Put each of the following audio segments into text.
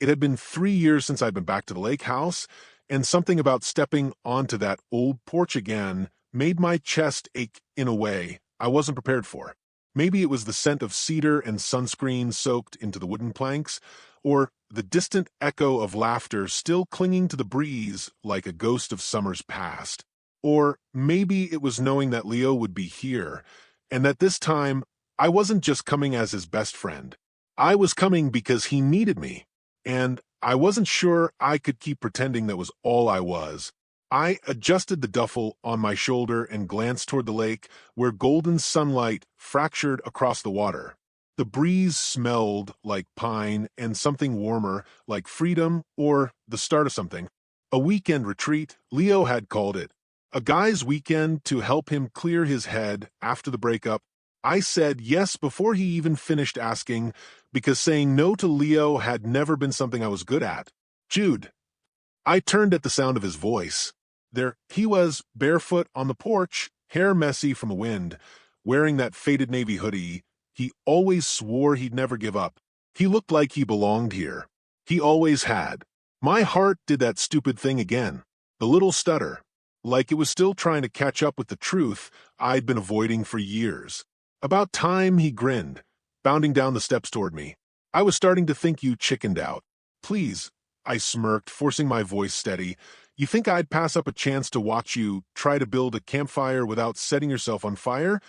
It had been 3 years since I'd been back to the lake house, and something about stepping onto that old porch again made my chest ache in a way I wasn't prepared for. Maybe it was the scent of cedar and sunscreen soaked into the wooden planks, or the distant echo of laughter still clinging to the breeze like a ghost of summers past. Or maybe it was knowing that Leo would be here, and that this time I wasn't just coming as his best friend. I was coming because he needed me, and I wasn't sure I could keep pretending that was all I was. I adjusted the duffel on my shoulder and glanced toward the lake, where golden sunlight fractured across the water. The breeze smelled like pine and something warmer, like freedom or the start of something. A weekend retreat, Leo had called it. A guy's weekend to help him clear his head after the breakup. I said yes before he even finished asking, because saying no to Leo had never been something I was good at. Jude. I turned at the sound of his voice. There he was, barefoot on the porch, hair messy from the wind, wearing that faded navy hoodie. He always swore he'd never give up. He looked like he belonged here. He always had. My heart did that stupid thing again. The little stutter. Like it was still trying to catch up with the truth I'd been avoiding for years. About time, he grinned, bounding down the steps toward me. I was starting to think you chickened out. Please, I smirked, forcing my voice steady. You think I'd pass up a chance to watch you try to build a campfire without setting yourself on fire?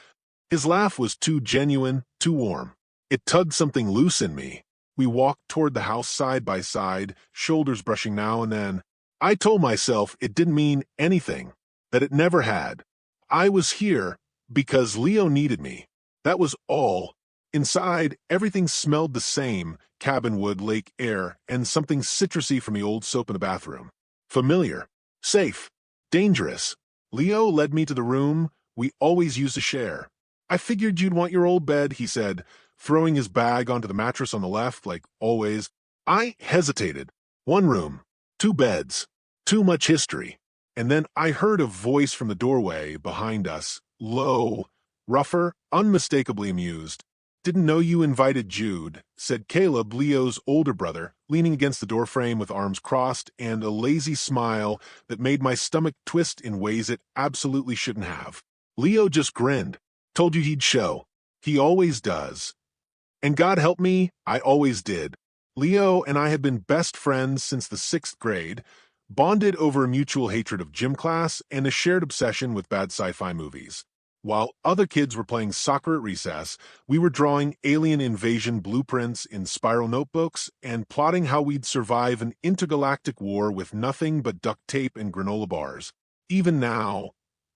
His laugh was too genuine, too warm. It tugged something loose in me. We walked toward the house side by side, shoulders brushing now and then. I told myself it didn't mean anything, that it never had. I was here because Leo needed me. That was all. Inside, everything smelled the same, cabin wood, lake air, and something citrusy from the old soap in the bathroom. Familiar. Safe. Dangerous. Leo led me to the room we always used to share. I figured you'd want your old bed, he said, throwing his bag onto the mattress on the left, like always. I hesitated. One room. 2 beds. Too much history. And then I heard a voice from the doorway behind us, low, rougher, unmistakably amused. Didn't know you invited Jude, said Caleb, Leo's older brother, leaning against the doorframe with arms crossed and a lazy smile that made my stomach twist in ways it absolutely shouldn't have. Leo just grinned. Told you he'd show. He always does. And God help me, I always did. Leo and I had been best friends since the 6th grade, bonded over a mutual hatred of gym class and a shared obsession with bad sci-fi movies. While other kids were playing soccer at recess, we were drawing alien invasion blueprints in spiral notebooks and plotting how we'd survive an intergalactic war with nothing but duct tape and granola bars. Even now,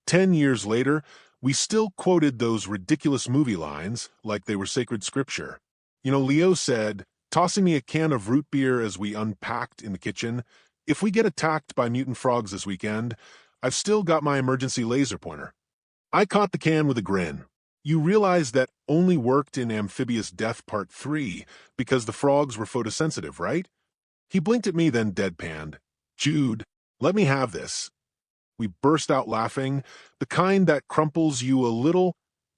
10 years later, we still quoted those ridiculous movie lines like they were sacred scripture. You know, Leo said, tossing me a can of root beer as we unpacked in the kitchen, if we get attacked by mutant frogs this weekend, I've still got my emergency laser pointer. I caught the can with a grin. You realize that only worked in Amphibious Death Part 3 because the frogs were photosensitive, right? He blinked at me, then deadpanned. Jude, let me have this. We burst out laughing, the kind that crumples you a little,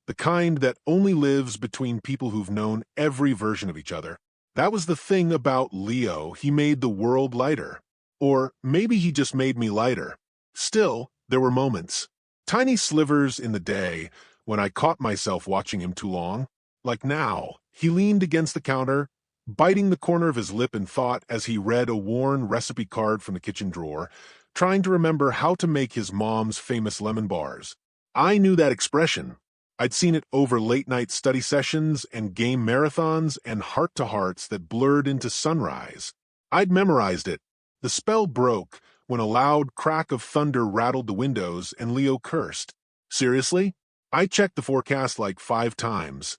the kind that only lives between people who've known every version of each other. That was the thing about Leo, he made the world lighter. Or maybe he just made me lighter. Still, there were moments. Tiny slivers in the day when I caught myself watching him too long. Like now, he leaned against the counter, biting the corner of his lip in thought as he read a worn recipe card from the kitchen drawer, trying to remember how to make his mom's famous lemon bars. I knew that expression. I'd seen it over late-night study sessions and game marathons and heart-to-hearts that blurred into sunrise. I'd memorized it. The spell broke when a loud crack of thunder rattled the windows and Leo cursed. Seriously? I checked the forecast like 5 times.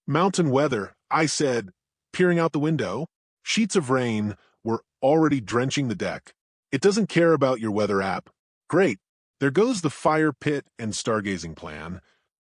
Mountain weather, I said, peering out the window. Sheets of rain were already drenching the deck. It doesn't care about your weather app. Great. There goes the fire pit and stargazing plan.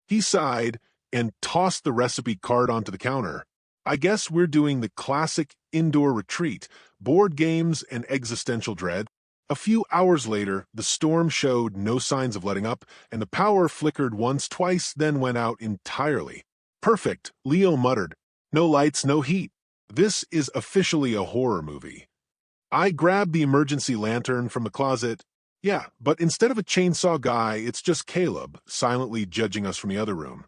He sighed and tossed the recipe card onto the counter. I guess we're doing the classic indoor retreat, board games and existential dread. A few hours later, the storm showed no signs of letting up, and the power flickered once, twice, then went out entirely. Perfect, Leo muttered. No lights, no heat. This is officially a horror movie. I grabbed the emergency lantern from the closet. Yeah, but instead of a chainsaw guy, it's just Caleb, silently judging us from the other room.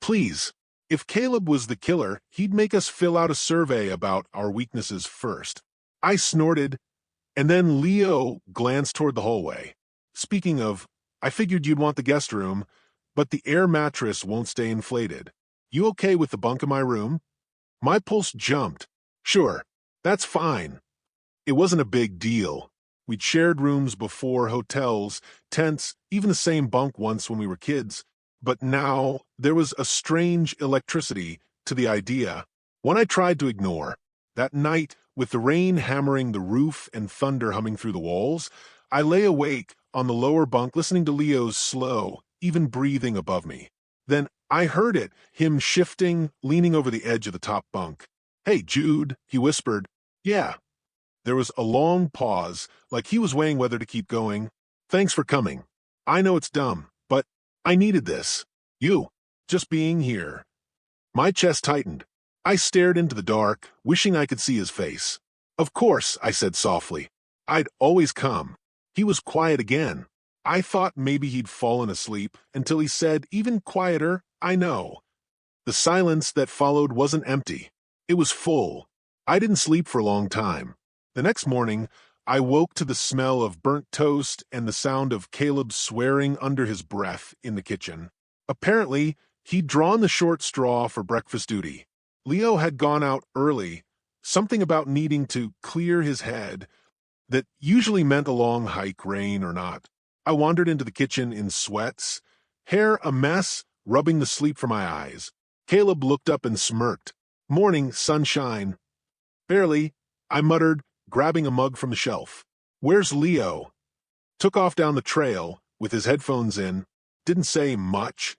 Please, if Caleb was the killer, he'd make us fill out a survey about our weaknesses first. I snorted, and then Leo glanced toward the hallway. Speaking of, I figured you'd want the guest room, but the air mattress won't stay inflated. You okay with the bunk in my room? My pulse jumped. Sure, that's fine. It wasn't a big deal. We'd shared rooms before, hotels, tents, even the same bunk once when we were kids. But now there was a strange electricity to the idea, one I tried to ignore. That night, with the rain hammering the roof and thunder humming through the walls, I lay awake on the lower bunk listening to Leo's slow, even breathing above me. Then I heard it, him shifting, leaning over the edge of the top bunk. "Hey, Jude," he whispered. "Yeah." There was a long pause, like he was weighing whether to keep going. "Thanks for coming. I know it's dumb, but I needed this. You, just being here." My chest tightened. I stared into the dark, wishing I could see his face. "Of course," I said softly. "I'd always come." He was quiet again. I thought maybe he'd fallen asleep until he said, even quieter, "I know." The silence that followed wasn't empty. It was full. I didn't sleep for a long time. The next morning, I woke to the smell of burnt toast and the sound of Caleb swearing under his breath in the kitchen. Apparently, he'd drawn the short straw for breakfast duty. Leo had gone out early, something about needing to clear his head that usually meant a long hike, rain or not. I wandered into the kitchen in sweats, hair a mess, rubbing the sleep from my eyes. Caleb looked up and smirked. "Morning, sunshine." "Barely," I muttered, grabbing a mug from the shelf. "Where's Leo?" Took off down the trail, with his headphones in. Didn't say much.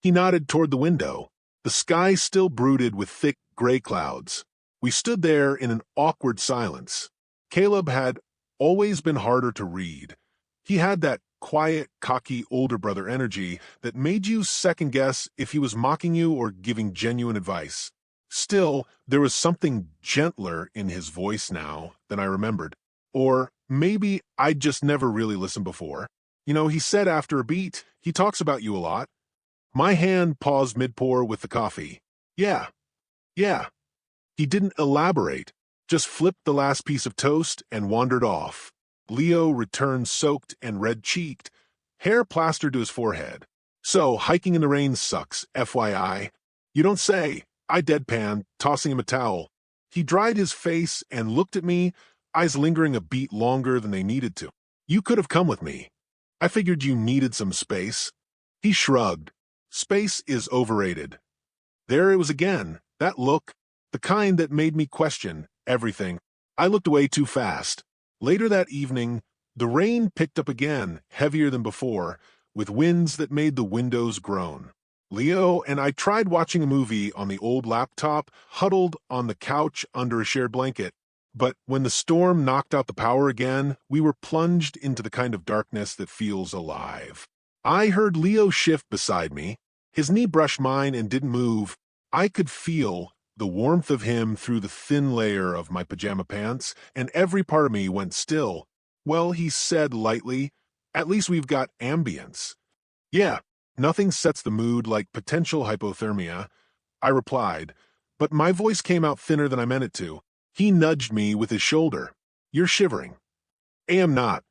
He nodded toward the window. The sky still brooded with thick gray clouds. We stood there in an awkward silence. Caleb had always been harder to read. He had that quiet, cocky older brother energy that made you second-guess if he was mocking you or giving genuine advice. Still, there was something gentler in his voice now than I remembered. Or maybe I'd just never really listened before. You know, he said after a beat, he talks about you a lot. My hand paused mid-pour with the coffee. Yeah. He didn't elaborate, just flipped the last piece of toast and wandered off. Leo returned soaked and red-cheeked, hair plastered to his forehead. "So, hiking in the rain sucks, FYI. You don't say." I deadpanned, tossing him a towel. He dried his face and looked at me, eyes lingering a beat longer than they needed to. "You could have come with me. I figured you needed some space." He shrugged. Space is overrated. There it was again, that look, the kind that made me question everything. I looked away too fast. Later that evening, the rain picked up again, heavier than before, with winds that made the windows groan. Leo and I tried watching a movie on the old laptop, huddled on the couch under a shared blanket. But when the storm knocked out the power again, we were plunged into the kind of darkness that feels alive. I heard Leo shift beside me. His knee brushed mine and didn't move. I could feel the warmth of him through the thin layer of my pajama pants, and every part of me went still. "Well," he said lightly, "at least we've got ambience." "Yeah, nothing sets the mood like potential hypothermia," I replied, but my voice came out thinner than I meant it to. He nudged me with his shoulder. "You're shivering." "Am not."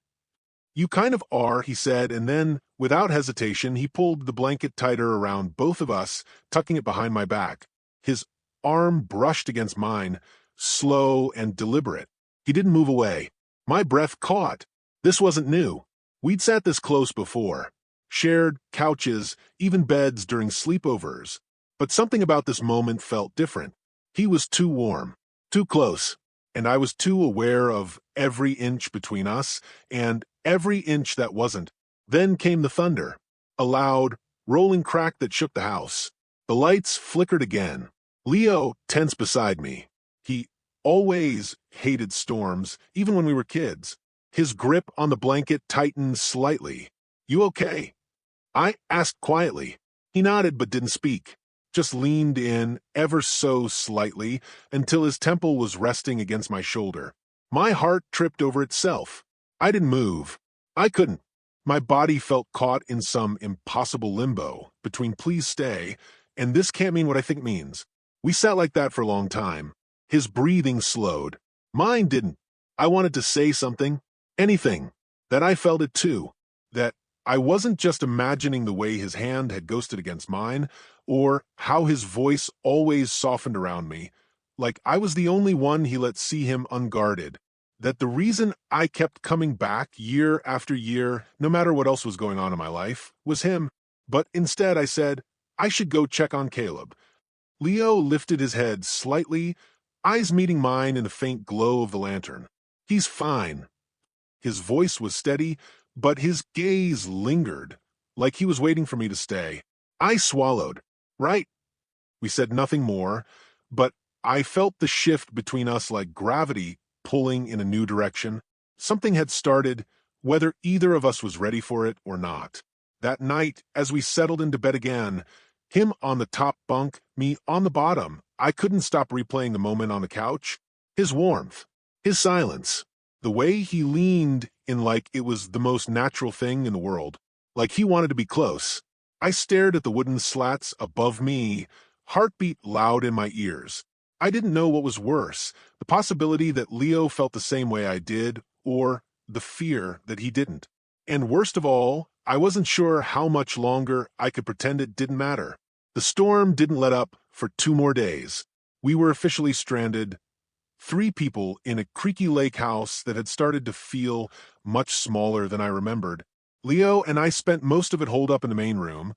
"You kind of are," he said, and then, without hesitation, he pulled the blanket tighter around both of us, tucking it behind my back. His arm brushed against mine, slow and deliberate. He didn't move away. My breath caught. This wasn't new. We'd sat this close before. Shared couches, even beds during sleepovers. But something about this moment felt different. He was too warm, too close, and I was too aware of every inch between us and every inch that wasn't. Then came the thunder, a loud, rolling crack that shook the house. The lights flickered again. Leo tensed beside me. He always hated storms, even when we were kids. His grip on the blanket tightened slightly. "You okay?" I asked quietly. He nodded but didn't speak. just leaned in ever so slightly until his temple was resting against my shoulder. My heart tripped over itself. I didn't move. I couldn't. My body felt caught in some impossible limbo between please stay and this can't mean what I think means. We sat like that for a long time. His breathing slowed. Mine didn't. I wanted to say something, anything, that I felt it too, that I wasn't just imagining the way his hand had ghosted against mine, or how his voice always softened around me, like I was the only one he let see him unguarded, that the reason I kept coming back year after year, no matter what else was going on in my life, was him. But instead I said, I should go check on Caleb. Leo lifted his head slightly, eyes meeting mine in the faint glow of the lantern. He's fine. His voice was steady, but his gaze lingered, like he was waiting for me to stay. I swallowed. Right? We said nothing more, but I felt the shift between us like gravity pulling in a new direction. Something had started, whether either of us was ready for it or not. That night, as we settled into bed again, him on the top bunk, me on the bottom, I couldn't stop replaying the moment on the couch. His warmth, his silence, the way he leaned in like it was the most natural thing in the world, like he wanted to be close. I stared at the wooden slats above me, heartbeat loud in my ears. I didn't know what was worse, the possibility that Leo felt the same way I did, or the fear that he didn't. And worst of all, I wasn't sure how much longer I could pretend it didn't matter. The storm didn't let up for 2 more days. We were officially stranded, 3 people in a creaky lake house that had started to feel much smaller than I remembered. Leo and I spent most of it holed up in the main room,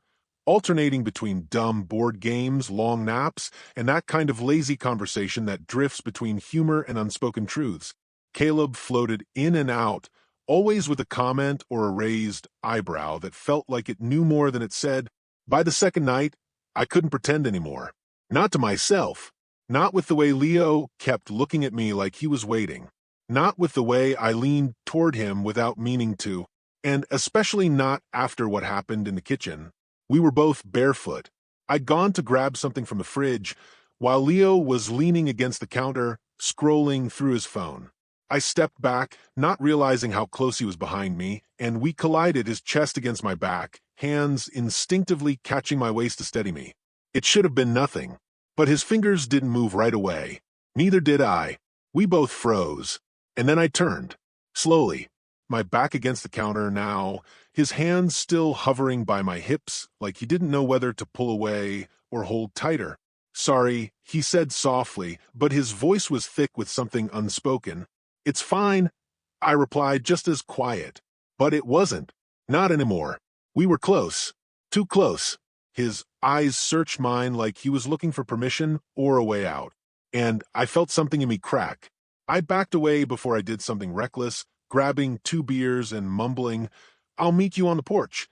alternating between dumb board games, long naps, and that kind of lazy conversation that drifts between humor and unspoken truths. Caleb floated in and out, always with a comment or a raised eyebrow that felt like it knew more than it said. By the second night, I couldn't pretend anymore. Not to myself. Not with the way Leo kept looking at me like he was waiting. Not with the way I leaned toward him without meaning to. And especially not after what happened in the kitchen. We were both barefoot. I'd gone to grab something from the fridge, while Leo was leaning against the counter, scrolling through his phone. I stepped back, not realizing how close he was behind me, and we collided, his chest against my back, hands instinctively catching my waist to steady me. It should have been nothing, but his fingers didn't move right away. Neither did I. We both froze. And then I turned, slowly, my back against the counter now, his hands still hovering by my hips like he didn't know whether to pull away or hold tighter. Sorry, he said softly, but his voice was thick with something unspoken. It's fine, I replied, just as quiet. But it wasn't. Not anymore. We were close. Too close. His eyes searched mine like he was looking for permission or a way out. And I felt something in me crack. I backed away before I did something reckless, grabbing 2 beers and mumbling, I'll meet you on the porch.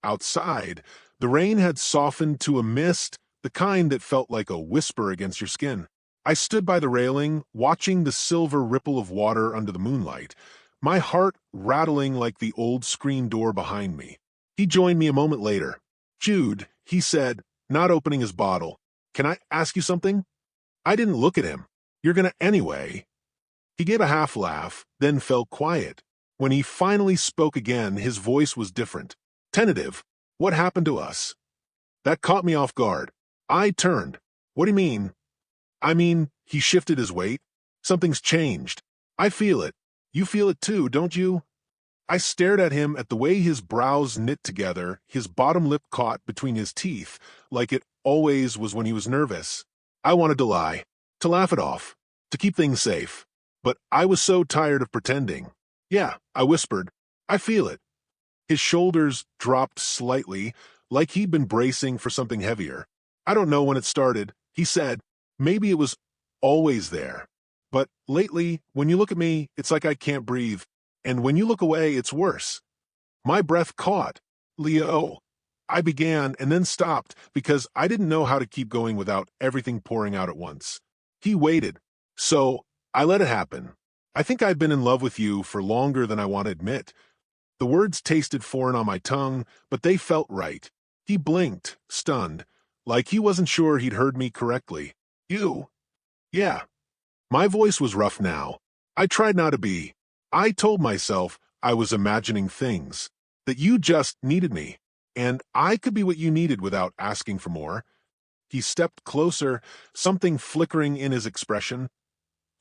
Outside, the rain had softened to a mist, the kind that felt like a whisper against your skin. I stood by the railing, watching the silver ripple of water under the moonlight, my heart rattling like the old screen door behind me. He joined me a moment later. Jude, he said, not opening his bottle, can I ask you something? I didn't look at him. You're gonna anyway. He gave a half laugh, then fell quiet. When he finally spoke again, his voice was different, tentative. What happened to us? That caught me off guard. I turned. What do you mean? I mean, he shifted his weight. Something's changed. I feel it. You feel it too, don't you? I stared at him, at the way his brows knit together, his bottom lip caught between his teeth, like it always was when he was nervous. I wanted to lie, to laugh it off, to keep things safe. But I was so tired of pretending. Yeah, I whispered. I feel it. His shoulders dropped slightly, like he'd been bracing for something heavier. I don't know when it started, he said. Maybe it was always there. But lately, when you look at me, it's like I can't breathe. And when you look away, it's worse. My breath caught. Leo. I began and then stopped because I didn't know how to keep going without everything pouring out at once. He waited. So I let it happen. I think I've been in love with you for longer than I want to admit. The words tasted foreign on my tongue, but they felt right. He blinked, stunned, like he wasn't sure he'd heard me correctly. You? Yeah. My voice was rough now. I tried not to be. I told myself I was imagining things, that you just needed me, and I could be what you needed without asking for more. He stepped closer, something flickering in his expression.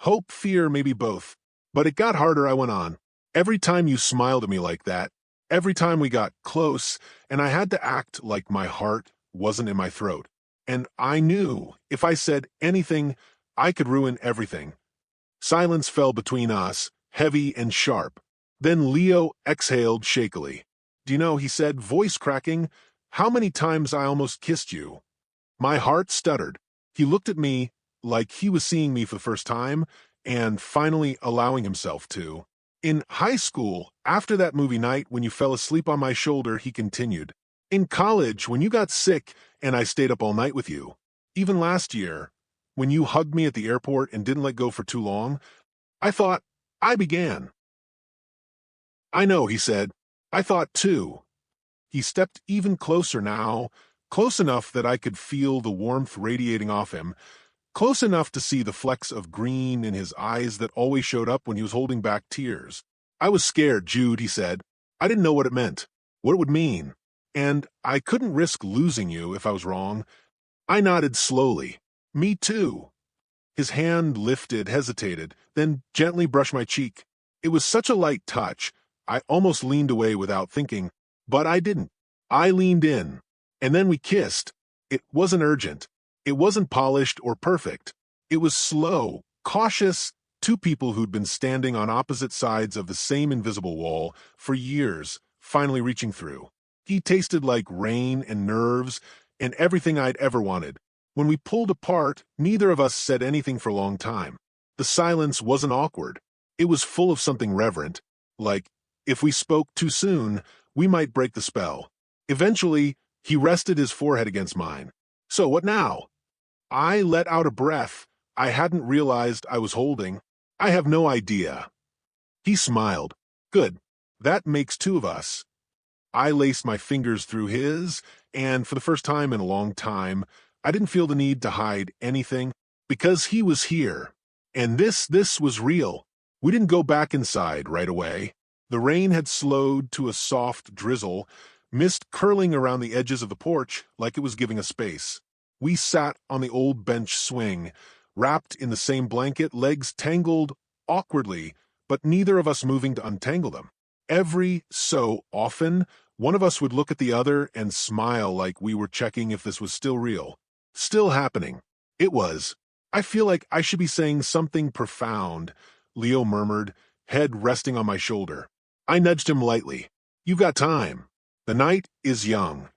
Hope, fear, maybe both. But it got harder. I went on. Every time you smiled at me like that, every time we got close, and I had to act like my heart wasn't in my throat. And I knew if I said anything, I could ruin everything. Silence fell between us, heavy and sharp. Then Leo exhaled shakily. Do you know, he said, voice cracking, how many times I almost kissed you? My heart stuttered. He looked at me like he was seeing me for the first time and finally allowing himself to. In high school, after that movie night when you fell asleep on my shoulder, he continued. In college, when you got sick and I stayed up all night with you. Even last year, when you hugged me at the airport and didn't let go for too long, I thought I began. I know, he said. I thought too. He stepped even closer now, close enough that I could feel the warmth radiating off him, close enough to see the flecks of green in his eyes that always showed up when he was holding back tears. I was scared, Jude, he said. I didn't know what it meant, what it would mean, and I couldn't risk losing you if I was wrong. I nodded slowly. Me too. His hand lifted, hesitated, then gently brushed my cheek. It was such a light touch, I almost leaned away without thinking, but I didn't. I leaned in, and then we kissed. It wasn't urgent. It wasn't polished or perfect. It was slow, cautious, two people who'd been standing on opposite sides of the same invisible wall for years, finally reaching through. He tasted like rain and nerves and everything I'd ever wanted. When we pulled apart, neither of us said anything for a long time. The silence wasn't awkward. It was full of something reverent, like, if we spoke too soon, we might break the spell. Eventually, he rested his forehead against mine. So what now? I let out a breath I hadn't realized I was holding. I have no idea. He smiled. Good. That makes two of us. I laced my fingers through his, and for the first time in a long time, I didn't feel the need to hide anything, because he was here. And this was real. We didn't go back inside right away. The rain had slowed to a soft drizzle, mist curling around the edges of the porch like it was giving us space. We sat on the old bench swing, wrapped in the same blanket, legs tangled awkwardly, but neither of us moving to untangle them. Every so often, one of us would look at the other and smile like we were checking if this was still real. Still happening. It was. I feel like I should be saying something profound, Leo murmured, head resting on my shoulder. I nudged him lightly. You've got time. The night is young.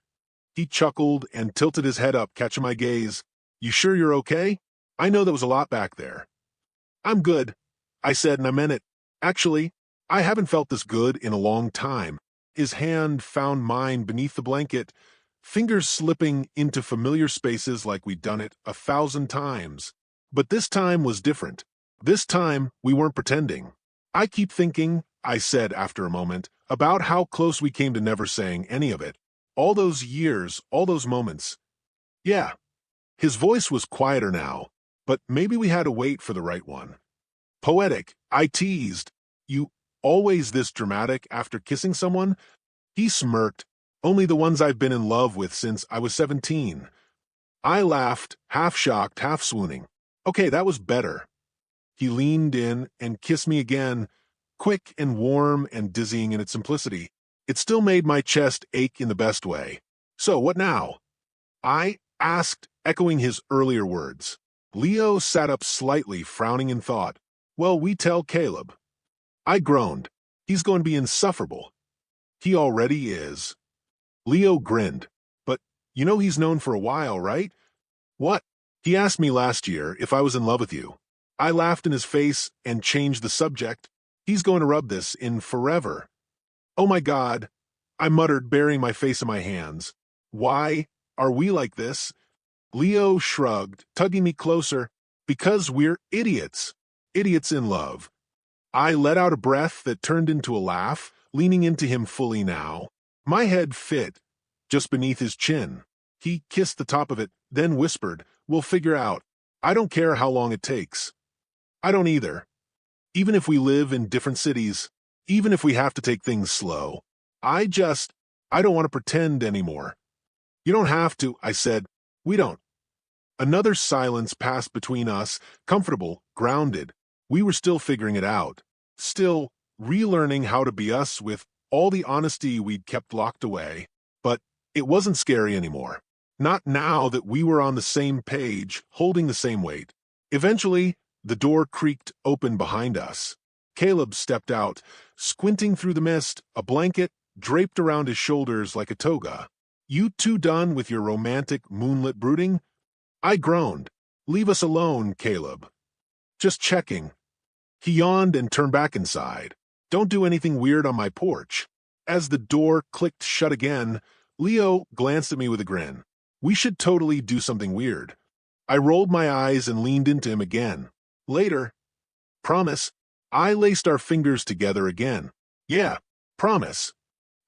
He chuckled and tilted his head up, catching my gaze. You sure you're okay? I know there was a lot back there. I'm good, I said, and I meant it. Actually, I haven't felt this good in a long time. His hand found mine beneath the blanket, fingers slipping into familiar spaces like we'd done it 1,000 times. But this time was different. This time, we weren't pretending. I keep thinking, I said after a moment, about how close we came to never saying any of it. All those years, all those moments. Yeah. His voice was quieter now, but maybe we had to wait for the right one. Poetic, I teased. You always this dramatic after kissing someone? He smirked. Only the ones I've been in love with since I was 17. I laughed, half shocked, half swooning. Okay, that was better. He leaned in and kissed me again, quick and warm and dizzying in its simplicity. It still made my chest ache in the best way. So, what now? I asked, echoing his earlier words. Leo sat up slightly, frowning in thought. Well, we tell Caleb. I groaned. He's going to be insufferable. He already is. Leo grinned. But you know he's known for a while, right? What? He asked me last year if I was in love with you. I laughed in his face and changed the subject. He's going to rub this in forever. Oh my God, I muttered, burying my face in my hands. Why are we like this? Leo shrugged, tugging me closer. Because we're idiots. Idiots in love. I let out a breath that turned into a laugh, leaning into him fully now. My head fit just beneath his chin. He kissed the top of it, then whispered, "We'll figure out. I don't care how long it takes." I don't either. Even if we live in different cities, even if we have to take things slow. I just, I don't want to pretend anymore. You don't have to, I said. We don't. Another silence passed between us, comfortable, grounded. We were still figuring it out. Still relearning how to be us with all the honesty we'd kept locked away. But it wasn't scary anymore. Not now that we were on the same page, holding the same weight. Eventually, the door creaked open behind us. Caleb stepped out, squinting through the mist, a blanket draped around his shoulders like a toga. "You two done with your romantic moonlit brooding?" I groaned. "Leave us alone, Caleb." "Just checking." He yawned and turned back inside. "Don't do anything weird on my porch." As the door clicked shut again, Leo glanced at me with a grin. "We should totally do something weird." I rolled my eyes and leaned into him again. "Later." "Promise." I laced our fingers together again. "Yeah, promise."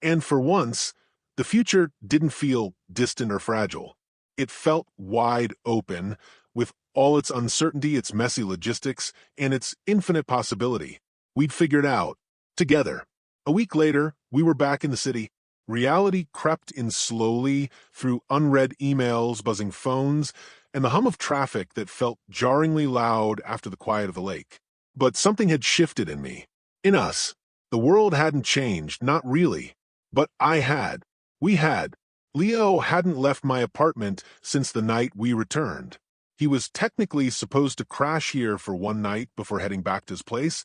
And for once, the future didn't feel distant or fragile. It felt wide open, with all its uncertainty, its messy logistics, and its infinite possibility. We'd figured out, together. A week later, we were back in the city. Reality crept in slowly through unread emails, buzzing phones, and the hum of traffic that felt jarringly loud after the quiet of the lake. But something had shifted in me. In us. The world hadn't changed, not really. But I had. We had. Leo hadn't left my apartment since the night we returned. He was technically supposed to crash here for one night before heading back to his place,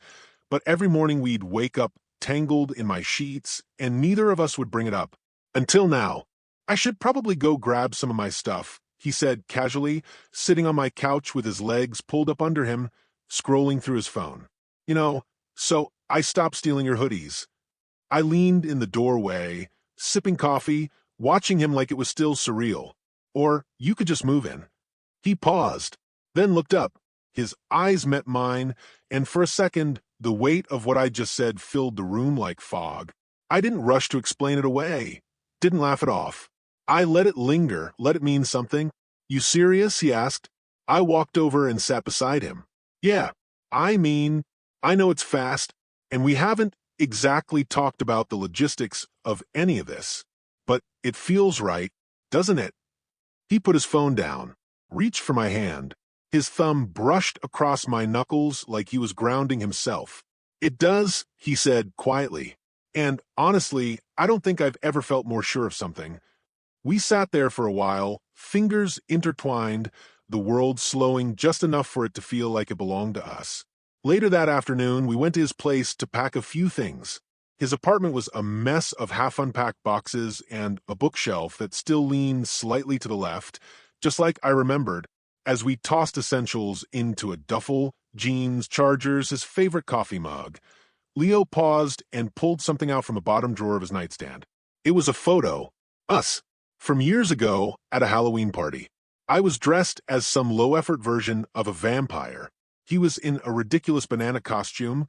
but every morning we'd wake up tangled in my sheets, and neither of us would bring it up. Until now. "I should probably go grab some of my stuff," he said casually, sitting on my couch with his legs pulled up under him, scrolling through his phone. So I stopped stealing your hoodies." I leaned in the doorway, sipping coffee, watching him like it was still surreal. "Or you could just move in." He paused, then looked up. His eyes met mine, and for a second, the weight of what I just said filled the room like fog. I didn't rush to explain it away, didn't laugh it off. I let it linger, let it mean something. "You serious?" he asked. I walked over and sat beside him. "Yeah, I know it's fast, and we haven't exactly talked about the logistics of any of this, but it feels right, doesn't it?" He put his phone down, reached for my hand. His thumb brushed across my knuckles like he was grounding himself. "It does," he said quietly. And honestly, I don't think I've ever felt more sure of something. We sat there for a while, fingers intertwined, the world slowing just enough for it to feel like it belonged to us. Later that afternoon, we went to his place to pack a few things. His apartment was a mess of half-unpacked boxes and a bookshelf that still leaned slightly to the left, just like I remembered, as we tossed essentials into a duffel, jeans, chargers, his favorite coffee mug. Leo paused and pulled something out from the bottom drawer of his nightstand. It was a photo. Us. From years ago at a Halloween party. I was dressed as some low-effort version of a vampire. He was in a ridiculous banana costume,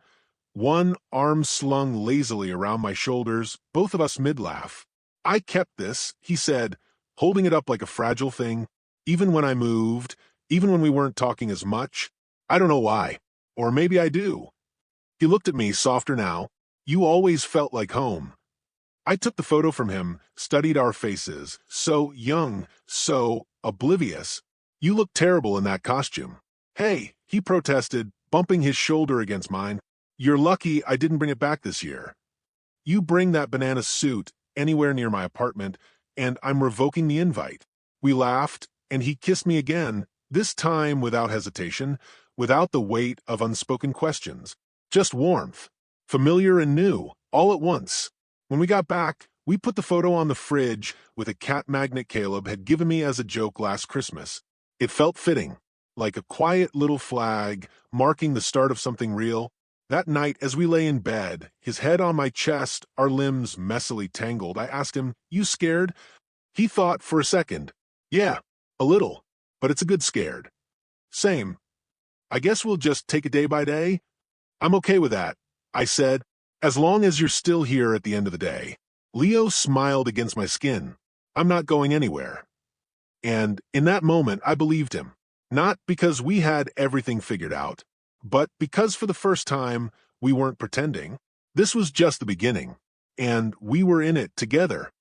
one arm slung lazily around my shoulders, both of us mid-laugh. "I kept this," he said, holding it up like a fragile thing, "even when I moved, even when we weren't talking as much. I don't know why. Or maybe I do." He looked at me, softer now. "You always felt like home." I took the photo from him, studied our faces. So young, so oblivious. "You look terrible in that costume." "Hey," he protested, bumping his shoulder against mine. "You're lucky I didn't bring it back this year. You bring that banana suit anywhere near my apartment, and I'm revoking the invite." We laughed, and he kissed me again, this time without hesitation, without the weight of unspoken questions. Just warmth. Familiar and new, all at once. When we got back, we put the photo on the fridge with a cat magnet Caleb had given me as a joke last Christmas. It felt fitting, like a quiet little flag marking the start of something real. That night, as we lay in bed, his head on my chest, our limbs messily tangled, I asked him, "You scared?" He thought for a second. "Yeah, a little, but it's a good scared." "Same. I guess we'll just take it day by day." "I'm okay with that," I said, "as long as you're still here at the end of the day." Leo smiled against my skin. "I'm not going anywhere." And in that moment, I believed him. Not because we had everything figured out, but because for the first time, we weren't pretending. This was just the beginning, and we were in it together.